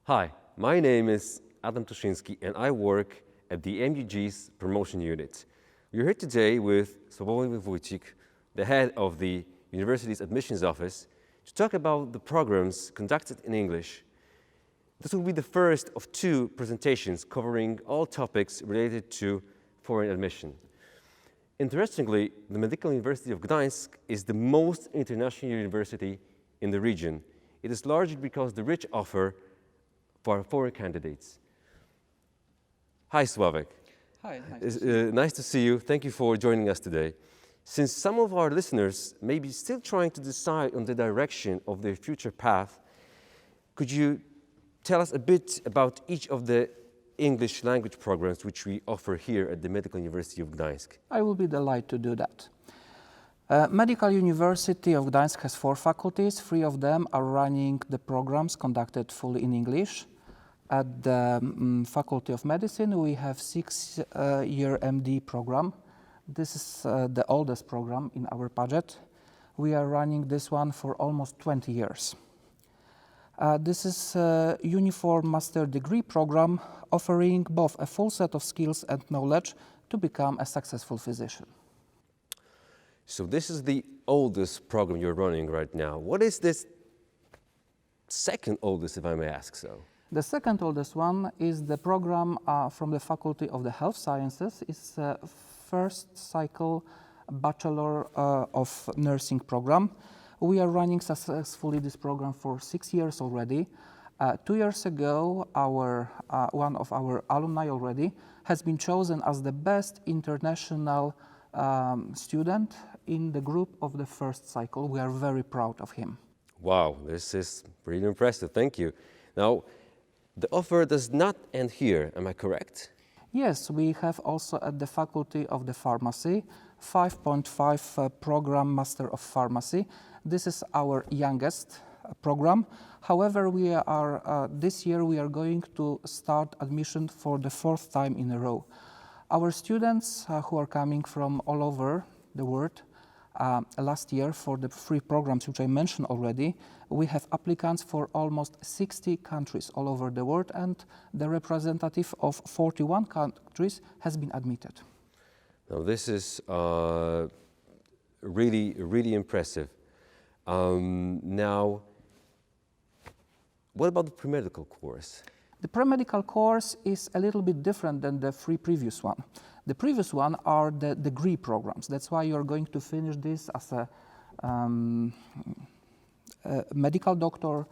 Hi, my name is Adam Toshinsky and I work at the MUG's promotion unit. We're here today with Sławomir Wójcik, the head of the university's admissions office, to talk about the programs conducted in English. This will be the first of two presentations covering all topics related to foreign admission. Interestingly, the Medical University of Gdańsk is the most international university in the region. It is largely because the rich offer for foreign candidates. Hi, Sławek. Hi, Nice to see you. Thank you for joining us today. Since some of our listeners may be still trying to decide on the direction of their future path, could you tell us a bit about each of the English language programs which we offer here at the Medical University of Gdańsk? I will be delighted to do that. Medical University of Gdańsk has 4 faculties. 3 of them are running the programs conducted fully in English. At the Faculty of Medicine, we have 6-year MD program. This is the oldest program in our budget. We are running this one for almost 20 years. This is a uniform master degree program offering both a full set of skills and knowledge to become a successful physician. So this is the oldest program you're running right now. What is this second oldest, if I may ask so? The second oldest one is the program from the Faculty of the Health Sciences. It's the first cycle Bachelor of Nursing program. We are running successfully this program for 6 years already. 2 years ago, one of our alumni already has been chosen as the best international student in the group of the first cycle. We are very proud of him. Wow, this is really impressive. Thank you. Now, the offer does not end here, am I correct? Yes, we have also at the Faculty of the Pharmacy 5.5 program Master of Pharmacy. This is our youngest program. However, this year we are going to start admission for the 4th time in a row. Our students who are coming from all over the world, last year for the 3 programs which I mentioned already, we have applicants for almost 60 countries all over the world, and the representative of 41 countries has been admitted. Now this is really impressive. Now, what about the pre-medical course? The pre-medical course is a little bit different than the 3 previous one. The previous one are the degree programs. That's why you're going to finish this as a medical doctor,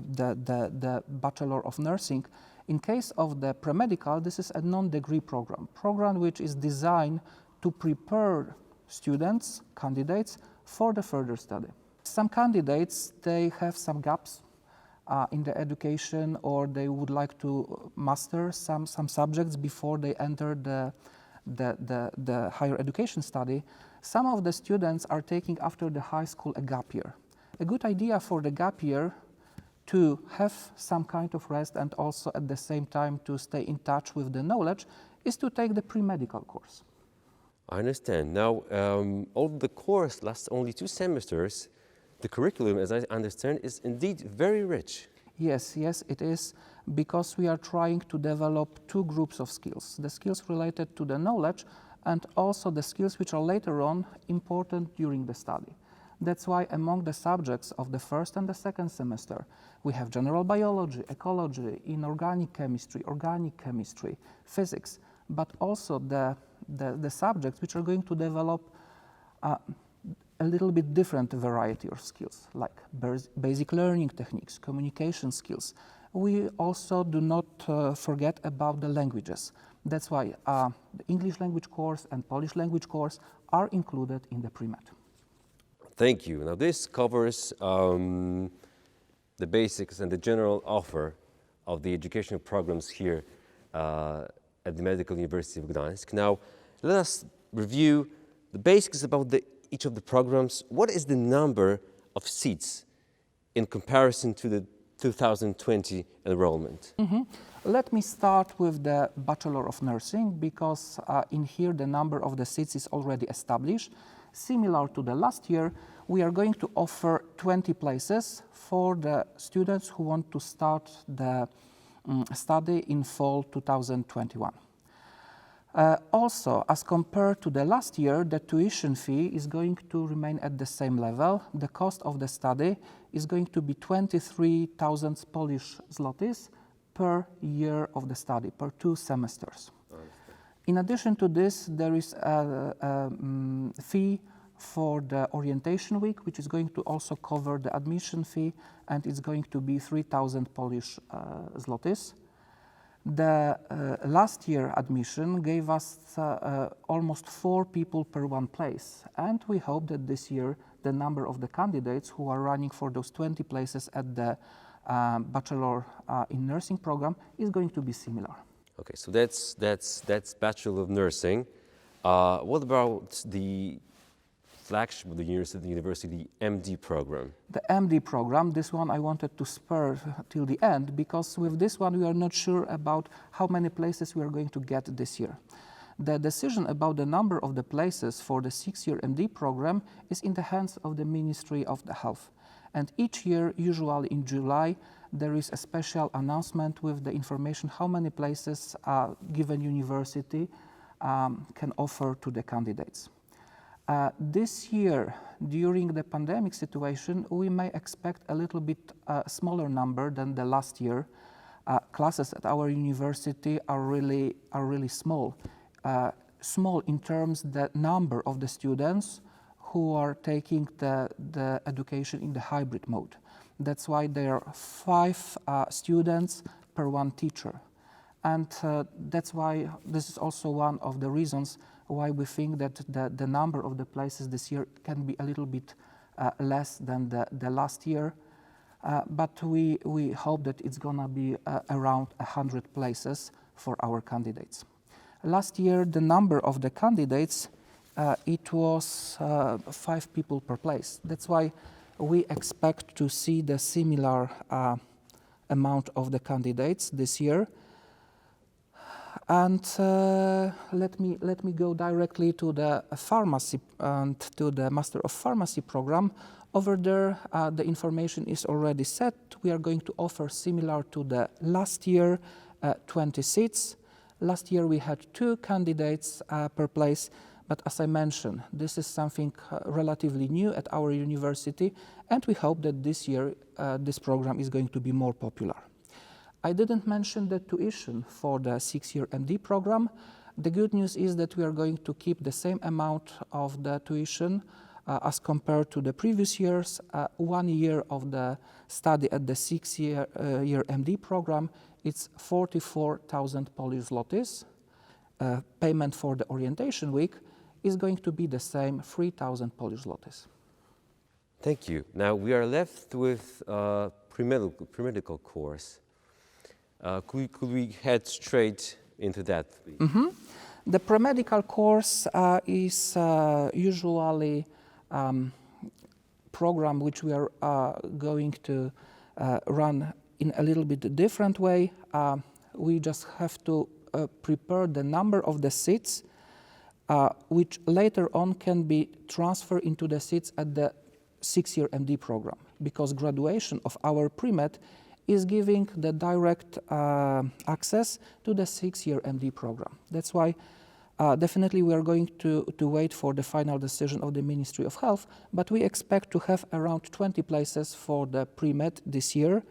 the Bachelor of Nursing. In case of the pre-medical, this is a non-degree program which is designed to prepare students, candidates, for the further study. Some candidates, they have some gaps in the education, or they would like to master some subjects before they enter the higher education study. Some of the students are taking after the high school a gap year. A good idea for the gap year to have some kind of rest and also at the same time to stay in touch with the knowledge is to take the pre-medical course. I understand. Now, although the course lasts only 2 semesters, the curriculum, as I understand, is indeed very rich. Yes, it is, because we are trying to develop 2 groups of skills. The skills related to the knowledge and also the skills which are later on important during the study. That's why among the subjects of the first and the second semester, we have general biology, ecology, inorganic chemistry, physics, but also the subjects which are going to develop a little bit different variety of skills, like basic learning techniques, communication skills. We also do not forget about the languages. That's why the English language course and Polish language course are included in the pre-med. Thank you. Now this covers the basics and the general offer of the educational programs here at the Medical University of Gdańsk. Now let us review the basics about each of the programs. What is the number of seats in comparison to the 2020 enrollment? Let me start with the Bachelor of Nursing, because in here the number of the seats is already established. Similar to the last year, we are going to offer 20 places for the students who want to start the study in fall 2021. Also, as compared to the last year, the tuition fee is going to remain at the same level. The cost of the study is going to be 23,000 Polish zlotys per year of the study, per 2 semesters. In addition to this, there is a fee for the orientation week, which is going to also cover the admission fee, and it's going to be 3,000 Polish zlotys. The last year admission gave us almost 4 people per 1 place, and we hope that this year the number of the candidates who are running for those 20 places at the Bachelor in Nursing program is going to be similar. Okay, so that's Bachelor of Nursing. What about the flagship of the university, MD program? The MD program, this one I wanted to spur till the end, because with this one we are not sure about how many places we are going to get this year. The decision about the number of the places for the 6-year MD program is in the hands of the Ministry of the Health. And each year, usually in July, there is a special announcement with the information how many places a given university can offer to the candidates. This year, during the pandemic situation, we may expect a little bit smaller number than the last year. Classes at our university are really small. Small in terms the number of the students who are taking the education in the hybrid mode. That's why there are 5 students per 1 teacher. And that's why this is also one of the reasons why we think that the number of the places this year can be a little bit less than the last year. But we hope that it's gonna be around 100 places for our candidates. Last year, the number of the candidates, it was 5 people per place. That's why we expect to see the similar amount of the candidates this year. And let me go directly to the pharmacy and to the Master of Pharmacy program. Over there, the information is already set. We are going to offer similar to the last year, 20 seats. Last year we had 2 candidates per place, but as I mentioned, this is something relatively new at our university, and we hope that this year this program is going to be more popular. I didn't mention the tuition for the 6-year MD program. The good news is that we are going to keep the same amount of the tuition as compared to the previous years. 1 year of the study at the 6-year MD program, it's 44,000 Polish zlotys. Payment for the orientation week is going to be the same, 3,000 Polish zlotys. Thank you. Now we are left with pre-medical course. Could we head straight into that, please? Mm-hmm. The pre-medical course is usually program which we are going to run in a little bit different way. We just have to prepare the number of the seats, which later on can be transferred into the seats at the 6-year MD program, because graduation of our pre-med is giving the direct access to the 6-year MD program. That's why definitely we are going to wait for the final decision of the Ministry of Health, but we expect to have around 20 places for the pre-med this year,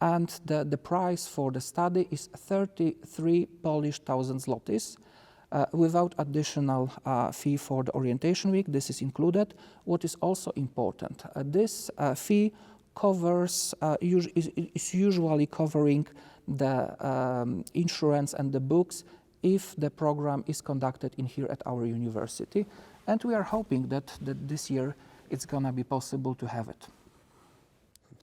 and the price for the study is 33,000 zlotys without additional fee for the orientation week. This is included. What is also important, this fee covers is usually covering the insurance and the books if the program is conducted in here at our university, and we are hoping that this year it's gonna be possible to have it.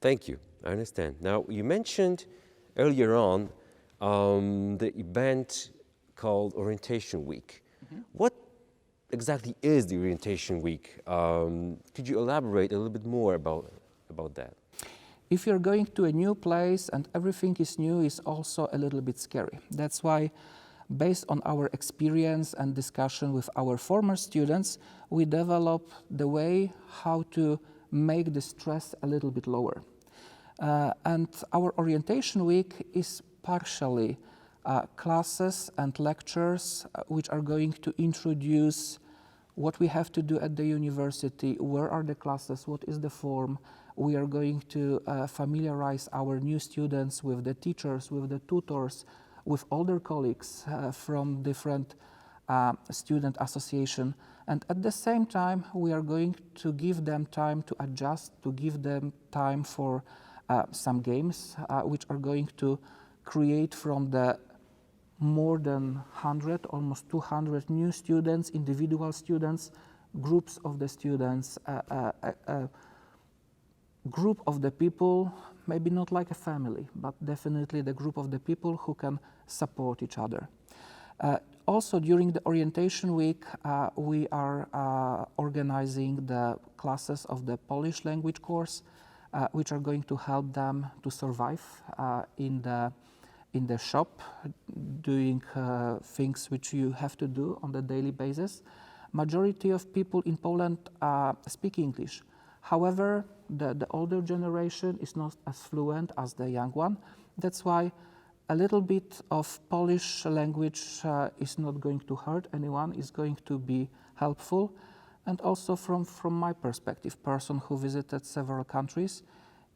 Thank you. I understand. Now you mentioned earlier on the event called Orientation Week. Mm-hmm. What exactly is the Orientation Week? Could you elaborate a little bit more about that? If you're going to a new place and everything is new, it's also a little bit scary. That's why Based on our experience and discussion with our former students, we develop the way how to make the stress a little bit lower. And our orientation week is partially classes and lectures which are going to introduce what we have to do at the university, where are the classes, what is the form. We are going to familiarize our new students with the teachers, with the tutors, with older colleagues from different student association. And at the same time, we are going to give them time to adjust, to give them time for some games, which are going to create from the more than 100, almost 200 new students, individual students, groups of the students, group of the people, maybe not like a family, but definitely the group of the people who can support each other. Also, during the orientation week, we are organizing the classes of the Polish language course, which are going to help them to survive in the shop, doing things which you have to do on the daily basis. Majority of people in Poland speak English. However, the older generation is not as fluent as the young one. That's why a little bit of Polish language is not going to hurt anyone, is going to be helpful. And also from my perspective, person who visited several countries,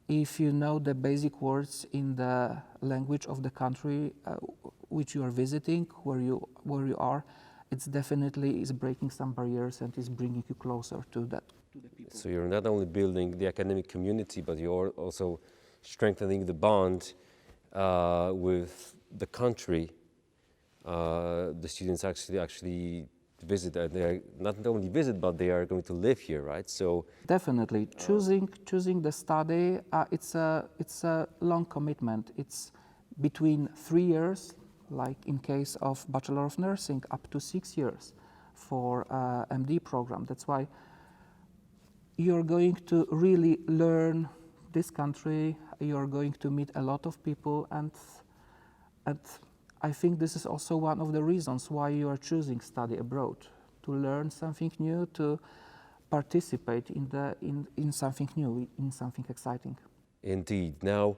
if you know the basic words in the language of the country which you are visiting, where you are, it's definitely is breaking some barriers and is bringing you closer to that. So you're not only building the academic community, but you're also strengthening the bond with the country. The students actually visit. They are not only visit, but they are going to live here, right? So definitely choosing the study. It's a long commitment. It's between 3 years, like in case of Bachelor of Nursing, up to 6 years for MD program. That's why you're going to really learn this country, you're going to meet a lot of people, and I think this is also one of the reasons why you are choosing study abroad, to learn something new, to participate in something new, in something exciting. Indeed. Now,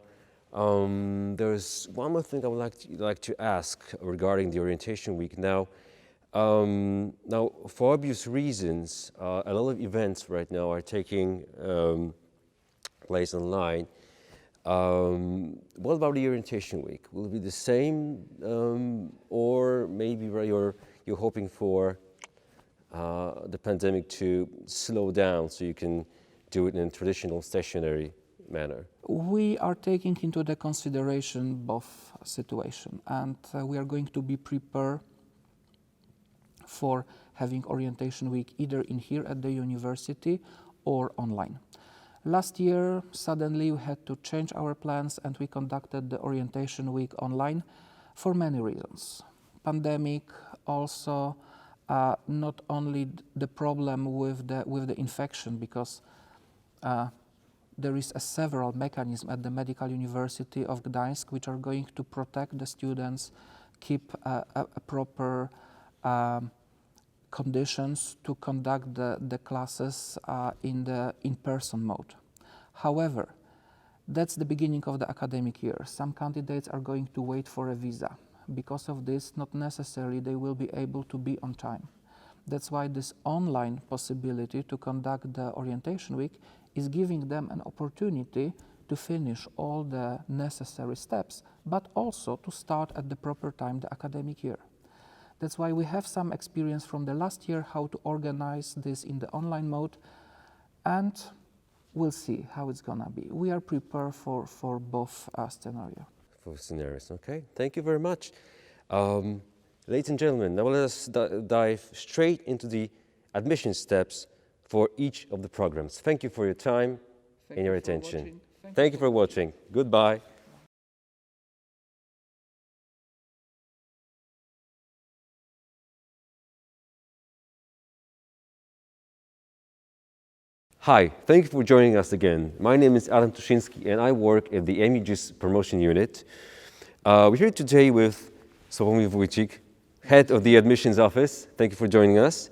there's one more thing I would like to ask regarding the orientation week. Now, for obvious reasons, a lot of events right now are taking place online. What about the orientation week? Will it be the same, or maybe you're hoping for the pandemic to slow down so you can do it in a traditional stationary manner? We are taking into the consideration both situation, and we are going to be prepared for having orientation week either in here at the university or online. Last year, suddenly we had to change our plans and we conducted the orientation week online for many reasons. Pandemic, also not only the problem with the infection, because there is a several mechanisms at the Medical University of Gdańsk which are going to protect the students, keep a proper conditions to conduct the classes in the in-person mode. However, that's the beginning of the academic year. Some candidates are going to wait for a visa. Because of this, not necessarily they will be able to be on time. That's why this online possibility to conduct the orientation week is giving them an opportunity to finish all the necessary steps, but also to start at the proper time the academic year. That's why we have some experience from the last year how to organize this in the online mode, and we'll see how it's gonna be. We are prepared for both scenarios. For scenarios, okay. Thank you very much. Ladies and gentlemen, now let us dive straight into the admission steps for each of the programs. Thank you for your time and your attention. Thank you for watching. Goodbye. Hi, thank you for joining us again. My name is Adam Tuszyński and I work at the MUG's promotion unit. We're here today with Sławomir Wójcik, head of the admissions office. Thank you for joining us.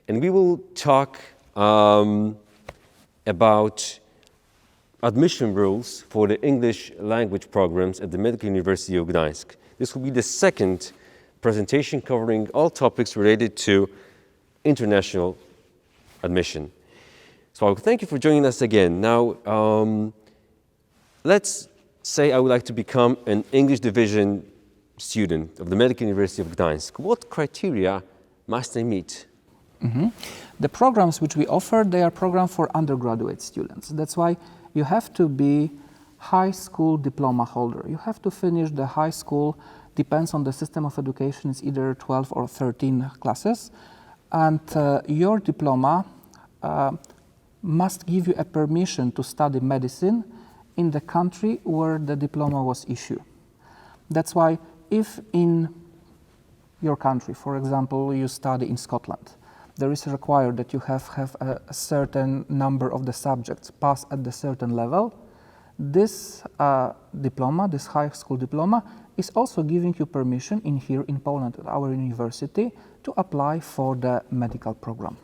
And we will talk about admission rules for the English language programs at the Medical University of Gdańsk. This will be the second presentation covering all topics related to international admission. So thank you for joining us again. Now, let's say I would like to become an English division student of the Medical University of Gdańsk. What criteria must I meet? The programs which we offer, they are programs for undergraduate students. That's why you have to be high school diploma holder. You have to finish the high school, depends on the system of education, it's either 12 or 13 classes. And your diploma must give you a permission to study medicine in the country where the diploma was issued. That's why if in your country, for example, you study in Scotland, there is required that you have a certain number of the subjects pass at the certain level. This diploma, this high school diploma, is also giving you permission here in Poland at our university to apply for the medical program.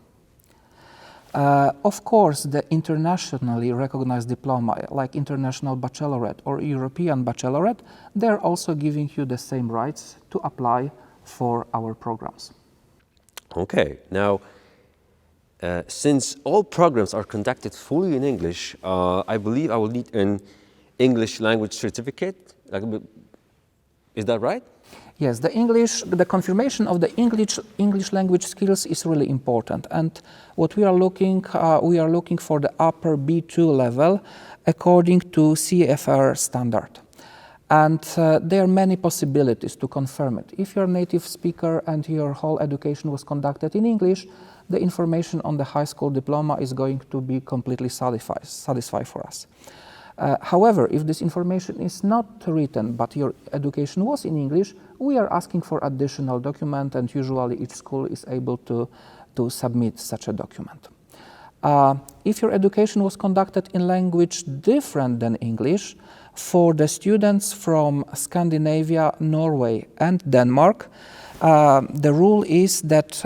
Of course, the internationally recognized diploma, like International Baccalaureate or European Baccalaureate, they're also giving you the same rights to apply for our programs. Okay, now, since all programs are conducted fully in English, I believe I will need an English language certificate. Is that right? Yes, the confirmation of the English language skills is really important. And what we are looking for the upper B2 level according to CFR standard. And there are many possibilities to confirm it. If you're a native speaker and your whole education was conducted in English, the information on the high school diploma is going to be completely satisfied for us. However, if this information is not written, but your education was in English, we are asking for additional document, and usually each school is able to submit such a document. If your education was conducted in language different than English, for the students from Scandinavia, Norway, and Denmark, the rule is that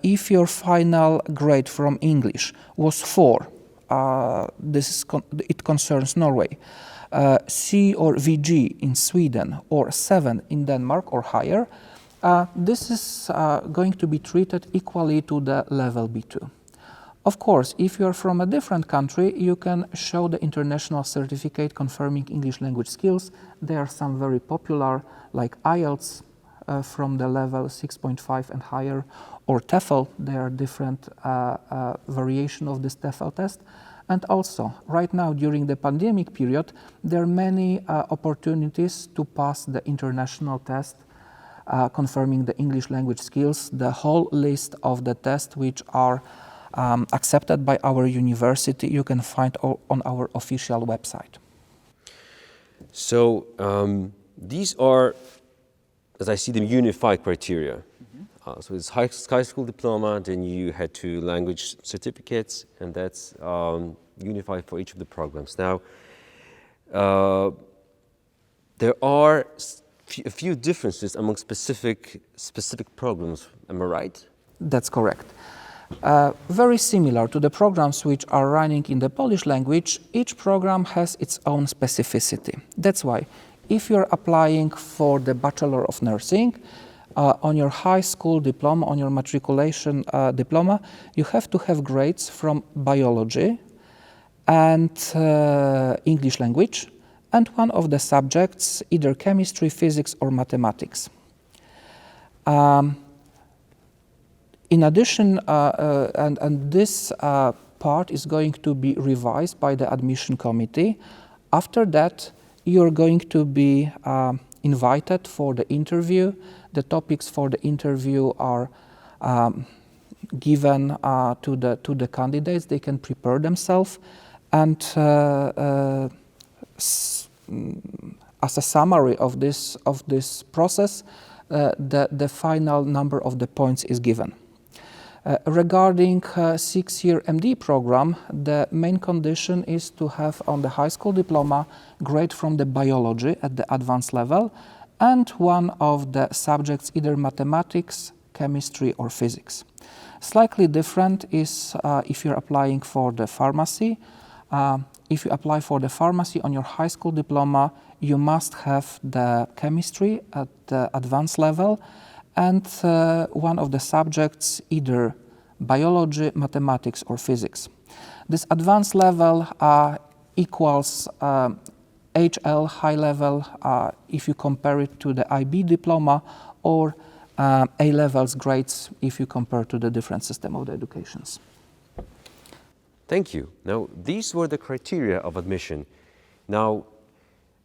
if your final grade from English was 4, it concerns Norway, C or VG in Sweden, or 7 in Denmark or higher, this is going to be treated equally to the level B2. Of course, if you are from a different country, you can show the international certificate confirming English language skills. There are some very popular, like IELTS from the level 6.5 and higher, or TEFL. There are different variations of this TEFL test. And also, right now, during the pandemic period, there are many opportunities to pass the international test confirming the English language skills. The whole list of the tests which are accepted by our university, you can find on our official website. So these are, as I see them, unified criteria. So it's high school diploma, then you had 2 language certificates, and that's unified for each of the programs. Now, there are a few differences among specific programs. Am I right? That's correct. Very similar to the programs which are running in the Polish language, each program has its own specificity. That's why if you're applying for the Bachelor of Nursing, on your high school diploma, on your matriculation diploma, you have to have grades from biology and English language, and one of the subjects, either chemistry, physics, or mathematics. In addition, and this part is going to be revised by the admission committee. After that, you're going to be invited for the interview. The topics for the interview are given to the candidates. They can prepare themselves, and as a summary of this process, the final number of the points is given. Regarding 6-year MD program, the main condition is to have on the high school diploma grade from the biology at the advanced level and one of the subjects, either mathematics, chemistry, or physics. Slightly different is if you're applying for the pharmacy. If you apply for the pharmacy on your high school diploma, you must have the chemistry at the advanced level and one of the subjects, either biology, mathematics, or physics. This advanced level equals HL, high level, if you compare it to the IB diploma, or A-levels grades if you compare to the different system of the educations. Thank you. Now, these were the criteria of admission. Now,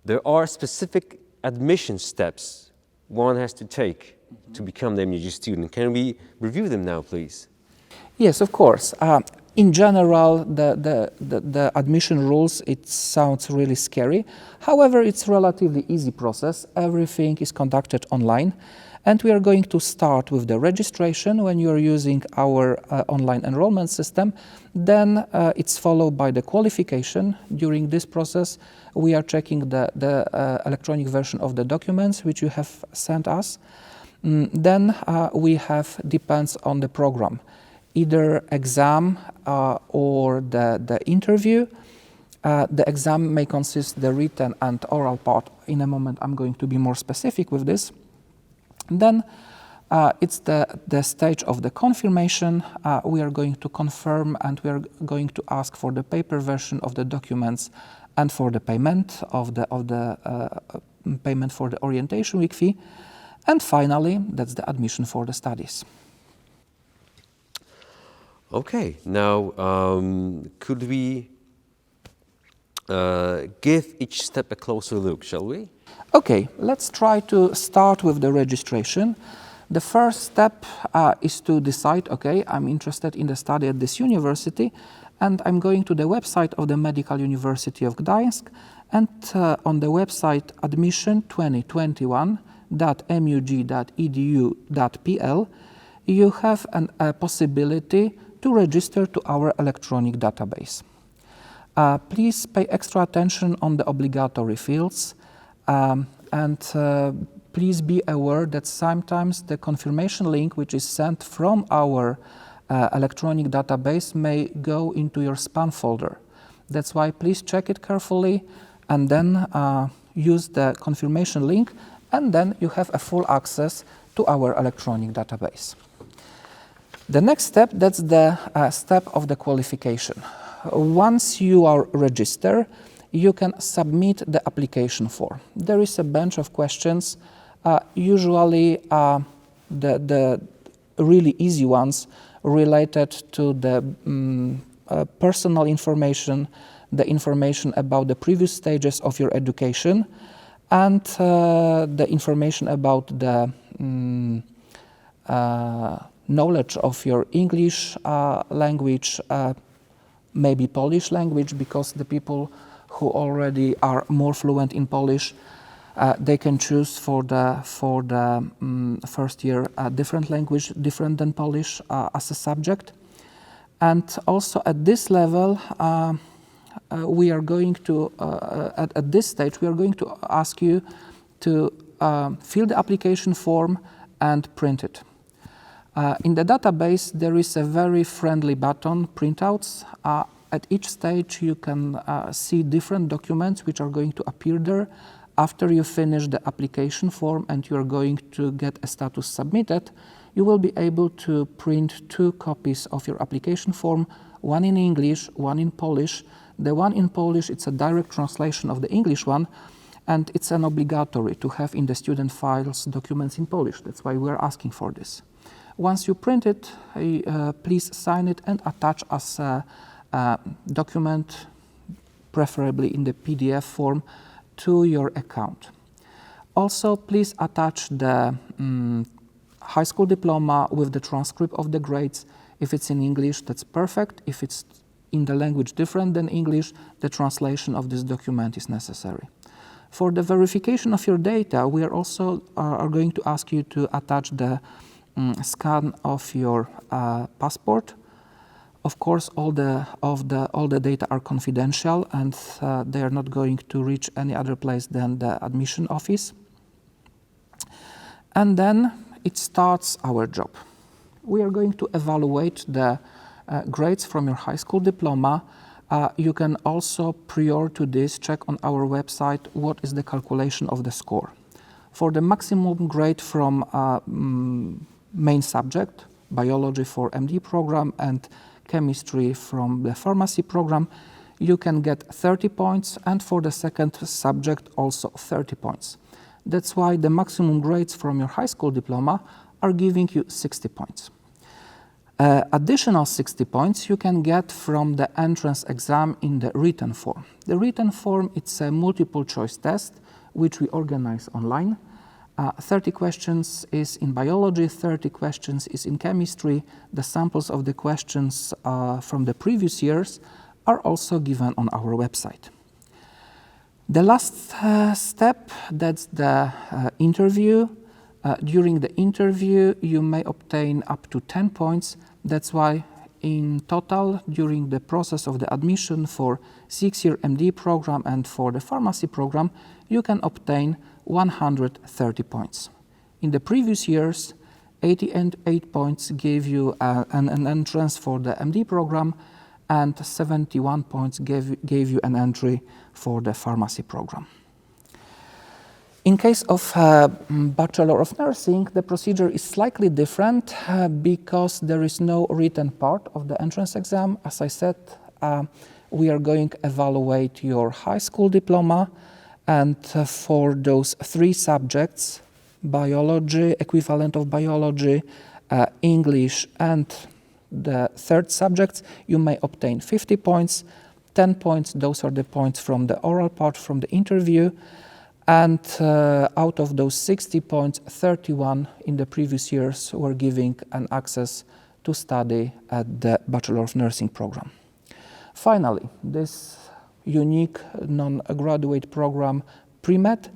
there are specific admission steps one has to take to become the MUG student. Can we review them now, please? Yes, of course. In general, the admission rules, it sounds really scary. However, it's a relatively easy process. Everything is conducted online. And we are going to start with the registration when you are using our online enrollment system. Then it's followed by the qualification. During this process, we are checking the electronic version of the documents which you have sent us. Then we have, depends on the program, either exam or the interview. The exam may consist the written and oral part. In a moment, I'm going to be more specific with this. Then it's the stage of the confirmation. We are going to confirm and we are going to ask for the paper version of the documents and for the payment of the payment for the orientation week fee. And finally, that's the admission for the studies. Okay, now could we give each step a closer look, shall we? Okay, let's try to start with the registration. The first step is to decide, okay, I'm interested in the study at this university, and I'm going to the website of the Medical University of Gdańsk, and on the website admission2021.mug.edu.pl, you have a possibility to register to our electronic database. Please pay extra attention on the obligatory fields. And please be aware that sometimes the confirmation link which is sent from our electronic database may go into your spam folder. That's why please check it carefully and then use the confirmation link, and then you have a full access to our electronic database. The next step, that's the step of the qualification. Once you are registered, you can submit the application form. There is a bunch of questions, usually the really easy ones related to the personal information, the information about the previous stages of your education, and the information about the knowledge of your English language, maybe Polish language, because the people who already are more fluent in Polish, they can choose for the first year a different language, different than Polish as a subject. And also at this level, we are going to, at this stage, we are going to ask you to fill the application form and print it. In the database, there is a very friendly button, printouts. At each stage, you can see different documents which are going to appear there. After you finish the application form and you are going to get a status submitted, you will be able to print 2 copies of your application form, one in English, one in Polish. The one in Polish, it's a direct translation of the English one, and it's an obligatory to have in the student files documents in Polish. That's why we're asking for this. Once you print it, please sign it and attach as a document, preferably in the PDF form, to your account. Also, please attach the high school diploma with the transcript of the grades. If it's in English, that's perfect. If it's in the language different than English, the translation of this document is necessary. For the verification of your data, we are also are going to ask you to attach the scan of your passport. Of course, all the data are confidential, and they are not going to reach any other place than the admission office. And then it starts our job. We are going to evaluate the grades from your high school diploma. You can also, prior to this, check on our website what is the calculation of the score. For the maximum grade from main subject, biology for MD program and chemistry from the pharmacy program, you can get 30 points, and for the second subject also 30 points. That's why the maximum grades from your high school diploma are giving you 60 points. Additional 60 points you can get from the entrance exam in the written form. The written form, it's a multiple choice test which we organize online. 30 questions is in biology, 30 questions is in chemistry. The samples of the questions from the previous years are also given on our website. The last step, that's the interview. During the interview, you may obtain up to 10 points. That's why in total, during the process of the admission for 6-year MD program and for the pharmacy program, you can obtain 130 points. In the previous years, 88 points gave you an entrance for the MD program, and 71 points gave you an entry for the pharmacy program. In case of Bachelor of Nursing, the procedure is slightly different because there is no written part of the entrance exam. As I said, we are going to evaluate your high school diploma, and for those 3 subjects, biology, equivalent of biology, English, and the third subjects, you may obtain 50 points. 10 points, those are the points from the oral part, from the interview. And out of those 60 points, 31 in the previous years were giving an access to study at the Bachelor of Nursing program. Finally, this unique non-graduate program, pre-med,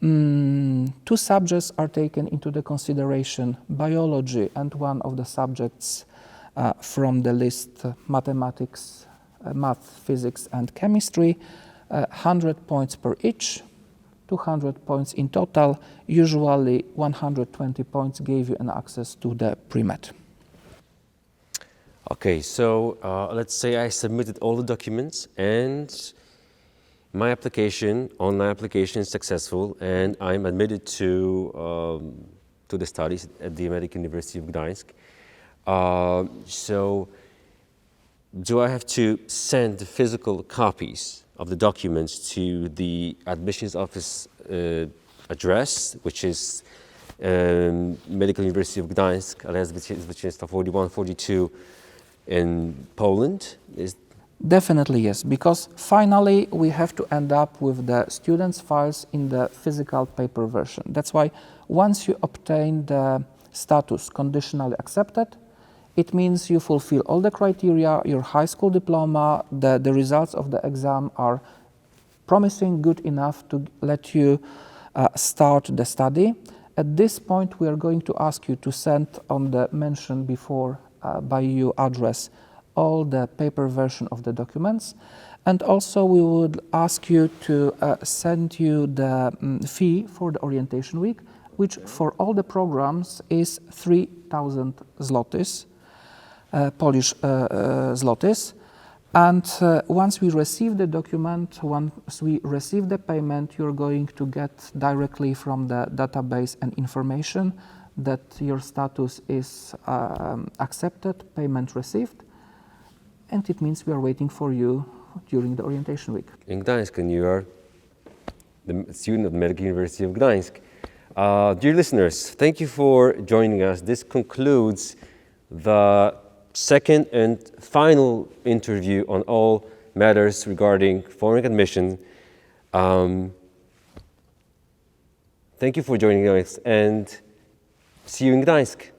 2 subjects are taken into the consideration, biology and one of the subjects from the list, mathematics, math, physics and chemistry, 100 points per each. 200 points in total. Usually 120 points gave you an access to the pre-med. Okay, so let's say I submitted all the documents and my application, online application is successful and I'm admitted to the studies at the Medical University of Gdańsk. So do I have to send the physical copies of the documents to the admissions office address, which is Medical University of Gdańsk, Alea Zwycięstwa 4142 in Poland? Definitely yes, because finally we have to end up with the students' files in the physical paper version. That's why once you obtain the status conditionally accepted, it means you fulfill all the criteria, your high school diploma, the results of the exam are promising, good enough to let you start the study. At this point, we are going to ask you to send on the mentioned before by your address all the paper version of the documents. And also we would ask you to send you the fee for the orientation week, which for all the programs is 3,000 zlotys. Polish zlotys, and once we receive the document, once we receive the payment, you're going to get directly from the database an information that your status is accepted, payment received, and it means we are waiting for you during the orientation week. In Gdańsk, and you are the student of the Medical University of Gdańsk. Dear listeners, thank you for joining us. This concludes the second and final interview on all matters regarding foreign admission. Thank you for joining us and see you in Gdańsk.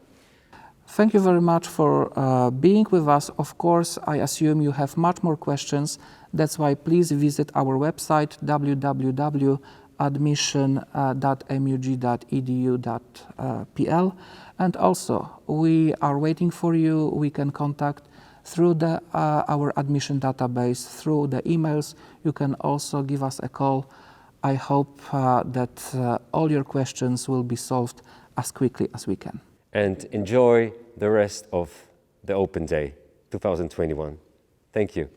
Thank you very much for being with us. Of course, I assume you have much more questions. That's why please visit our website www.admission.mug.edu.pl. And also, we are waiting for you. We can contact through our admission database, through the emails. You can also give us a call. I hope that all your questions will be solved as quickly as we can. And enjoy the rest of the Open Day 2021. Thank you.